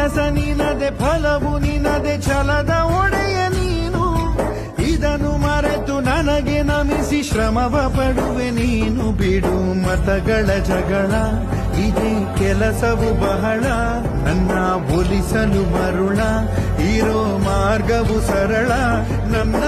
ಕೆಲಸ ನಿನದೆ, ಫಲವು ನಿನದೆ, ಛಲದ ಒಡೆಯ ನೀನು. ಇದನ್ನು ಮರೆತು ನನಗೆ ನಮಿಸಿ ಶ್ರಮವ ಪಡುವೆ ನೀನು. ಬಿಡು ಮತಗಳ ಜಗಳ, ಇದೇ ಕೆಲಸವು ಬಹಳ. ನನ್ನ ಒಲಿಸಲು ಮರುಳ, ಇರೋ ಮಾರ್ಗವು ಸರಳ. ನನ್ನ